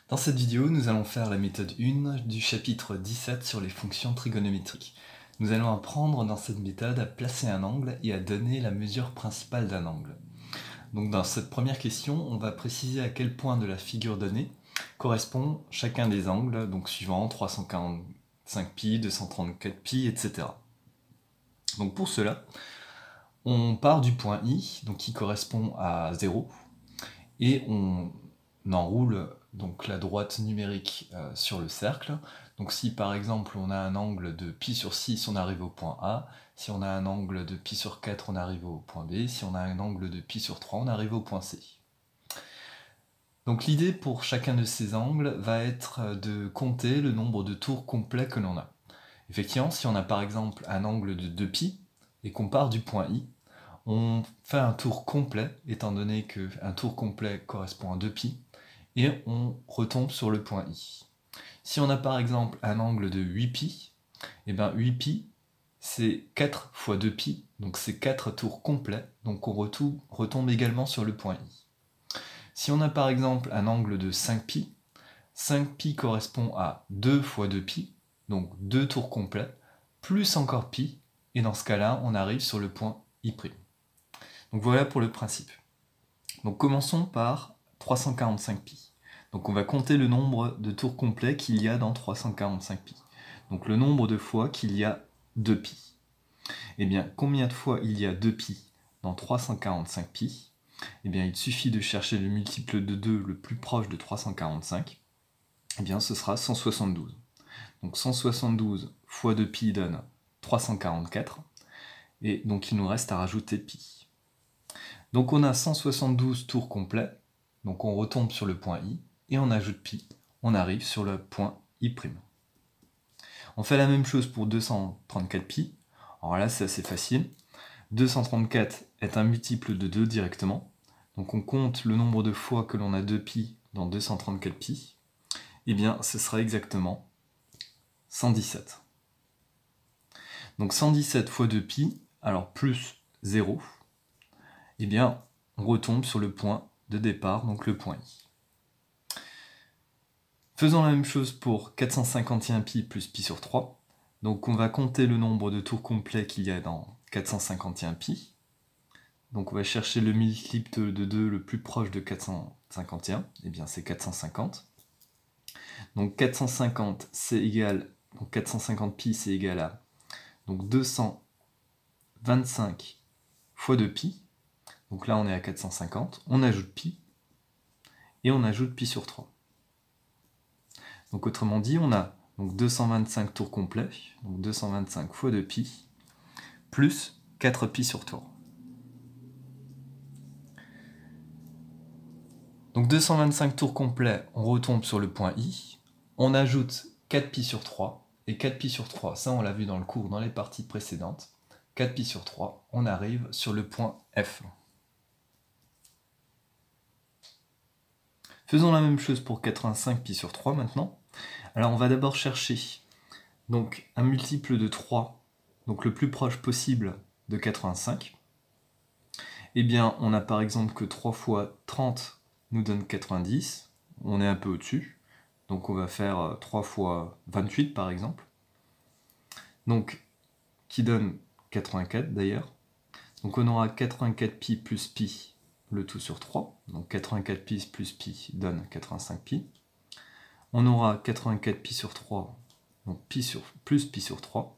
Dans cette vidéo, nous allons faire la méthode 1 du chapitre 17 sur les fonctions trigonométriques. Nous allons apprendre dans cette méthode à placer un angle et à donner la mesure principale d'un angle. Donc dans cette première question, on va préciser à quel point de la figure donnée correspond chacun des angles, donc suivant 345π, 234π, etc. Donc pour cela, on part du point I, donc qui correspond à 0, et on enroule donc la droite numérique sur le cercle. Donc si par exemple on a un angle de π sur 6, on arrive au point A. Si on a un angle de π sur 4, on arrive au point B. Si on a un angle de π sur 3, on arrive au point C. Donc l'idée pour chacun de ces angles va être de compter le nombre de tours complets que l'on a. Effectivement, si on a par exemple un angle de 2π et qu'on part du point I, on fait un tour complet, étant donné qu'un tour complet correspond à 2π, et on retombe sur le point I. Si on a par exemple un angle de 8π, et bien 8π c'est 4 fois 2π, donc c'est 4 tours complets, donc on retombe également sur le point I. Si on a par exemple un angle de 5π, 5π correspond à 2 fois 2π, donc 2 tours complets, plus encore π, et dans ce cas-là, on arrive sur le point I'. Donc voilà pour le principe. Donc commençons par 345π. Donc on va compter le nombre de tours complets qu'il y a dans 345π. Donc le nombre de fois qu'il y a 2π. Eh bien, combien de fois il y a 2π dans 345π? Eh bien, il suffit de chercher le multiple de 2 le plus proche de 345. Eh bien, ce sera 172. Donc 172 fois 2π donne 344. Et donc il nous reste à rajouter π. Donc on a 172 tours complets, donc on retombe sur le point I, et on ajoute π, on arrive sur le point I'. On fait la même chose pour 234π, alors là c'est assez facile. 234 est un multiple de 2 directement, donc on compte le nombre de fois que l'on a 2π dans 234π, et bien ce sera exactement 117. Donc 117 fois 2π, alors plus 0, eh bien, on retombe sur le point de départ, donc le point I. Faisons la même chose pour 451π plus π sur 3. Donc on va compter le nombre de tours complets qu'il y a dans 451π. Donc on va chercher le multiple de 2 le plus proche de 451, et bien c'est 450. Donc 450 c'est égal, donc 450π c'est égal à donc 225 fois 2π. Donc là on est à 450, on ajoute π, et on ajoute π sur 3. Donc autrement dit, on a donc 225 tours complets, donc 225 fois 2π, plus 4π sur 3. Donc 225 tours complets, on retombe sur le point I, on ajoute 4π sur 3, et 4π sur 3, ça on l'a vu dans le cours dans les parties précédentes, 4π sur 3, on arrive sur le point F. Faisons la même chose pour 85π sur 3 maintenant. Alors on va d'abord chercher donc un multiple de 3, donc le plus proche possible de 85. Eh bien on a par exemple que 3 fois 30 nous donne 90, on est un peu au-dessus, donc on va faire 3 fois 28 par exemple, donc qui donne 84 d'ailleurs. Donc on aura 84π plus π, le tout sur 3, donc 84π plus π donne 85π. On aura 84π sur 3, donc plus π sur 3.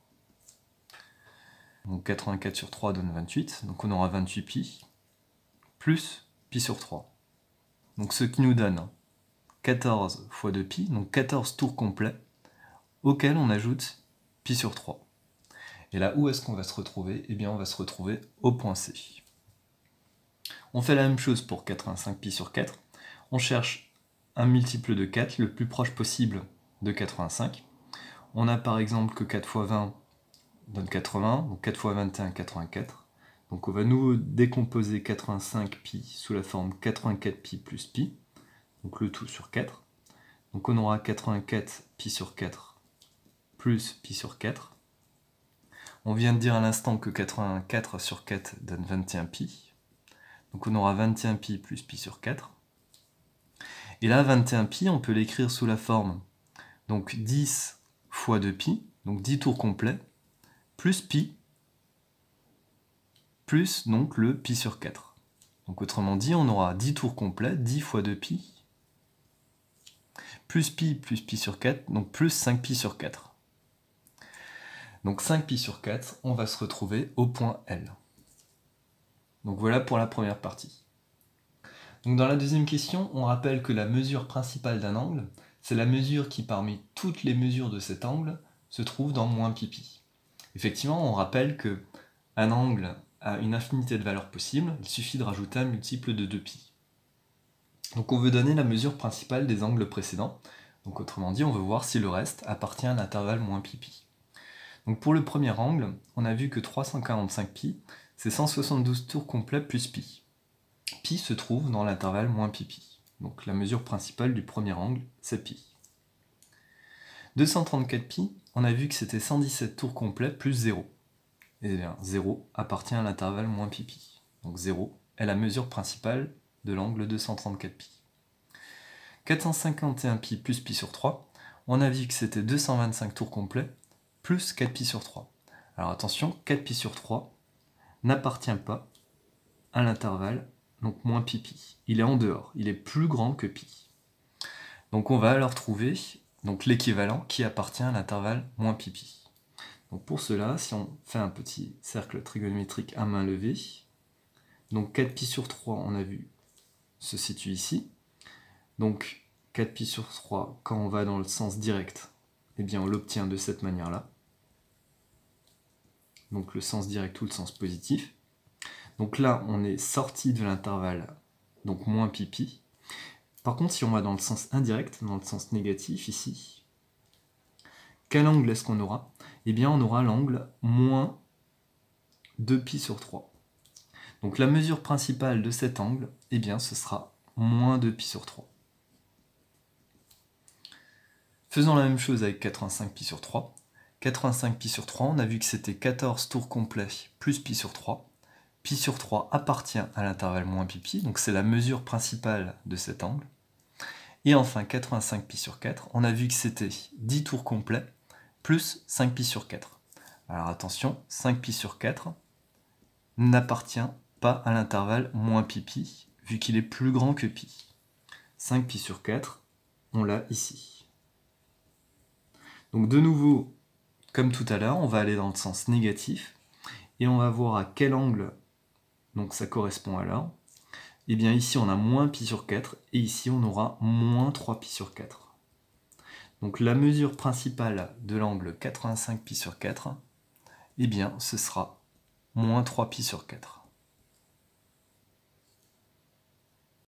Donc 84 sur 3 donne 28, donc on aura 28π, plus π sur 3. Donc ce qui nous donne 14 fois 2π, donc 14 tours complets, auxquels on ajoute π sur 3. Et là, où est-ce qu'on va se retrouver? Eh bien, on va se retrouver au point C. On fait la même chose pour 85π sur 4. On cherche un multiple de 4, le plus proche possible de 85. On a par exemple que 4 fois 20 donne 80, donc 4 fois 21, 84. Donc on va nous décomposer 85π sous la forme 84π plus π, donc le tout sur 4. Donc on aura 84π sur 4 plus π sur 4. On vient de dire à l'instant que 84 sur 4 donne 21π. Donc on aura 21π plus π sur 4. Et là, 21π, on peut l'écrire sous la forme donc 10 fois 2π, donc 10 tours complets, plus pi, plus donc le pi sur 4. Donc autrement dit, on aura 10 tours complets, 10 fois 2π, plus pi sur 4, donc plus 5π sur 4. Donc 5π sur 4, on va se retrouver au point L. Donc voilà pour la première partie. Donc dans la deuxième question, on rappelle que la mesure principale d'un angle, c'est la mesure qui, parmi toutes les mesures de cet angle, se trouve dans moins pi. Effectivement, on rappelle que un angle a une infinité de valeurs possibles, il suffit de rajouter un multiple de 2π. Donc on veut donner la mesure principale des angles précédents, donc autrement dit, on veut voir si le reste appartient à l'intervalle moins pi. Donc pour le premier angle, on a vu que 345π, c'est 172 tours complets plus pi. Pi se trouve dans l'intervalle moins pi. Donc la mesure principale du premier angle, c'est pi. 234π, on a vu que c'était 117 tours complets plus 0. Et bien 0 appartient à l'intervalle moins pi. Donc 0 est la mesure principale de l'angle 234π. 451π plus pi sur 3, on a vu que c'était 225 tours complets plus 4π sur 3. Alors attention, 4π sur 3 n'appartient pas à l'intervalle donc moins pi. Il est en dehors, il est plus grand que pi. Donc on va alors trouver donc l'équivalent qui appartient à l'intervalle moins pi. Donc pour cela, si on fait un petit cercle trigonométrique à main levée, donc 4π sur 3, on a vu, se situe ici. Donc 4π sur 3, quand on va dans le sens direct, eh bien on l'obtient de cette manière-là. Donc le sens direct ou le sens positif. Donc là, on est sorti de l'intervalle, donc moins pi. Par contre, si on va dans le sens indirect, dans le sens négatif ici, quel angle est-ce qu'on aura? Eh bien, on aura l'angle moins 2π sur 3. Donc la mesure principale de cet angle, eh bien, ce sera moins 2π sur 3. Faisons la même chose avec 85π sur 3. 85π sur 3, on a vu que c'était 14 tours complets plus pi sur 3. Pi sur 3 appartient à l'intervalle moins pi, donc c'est la mesure principale de cet angle. Et enfin 85π sur 4, on a vu que c'était 10 tours complets plus 5π sur 4. Alors attention, 5π sur 4 n'appartient pas à l'intervalle moins pi, vu qu'il est plus grand que pi. 5π sur 4, on l'a ici. Donc de nouveau, comme tout à l'heure, on va aller dans le sens négatif, et on va voir à quel angle donc ça correspond alors. Et bien ici on a moins pi sur 4, et ici on aura moins 3π sur 4. Donc la mesure principale de l'angle 85π sur 4, eh bien ce sera moins 3π sur 4.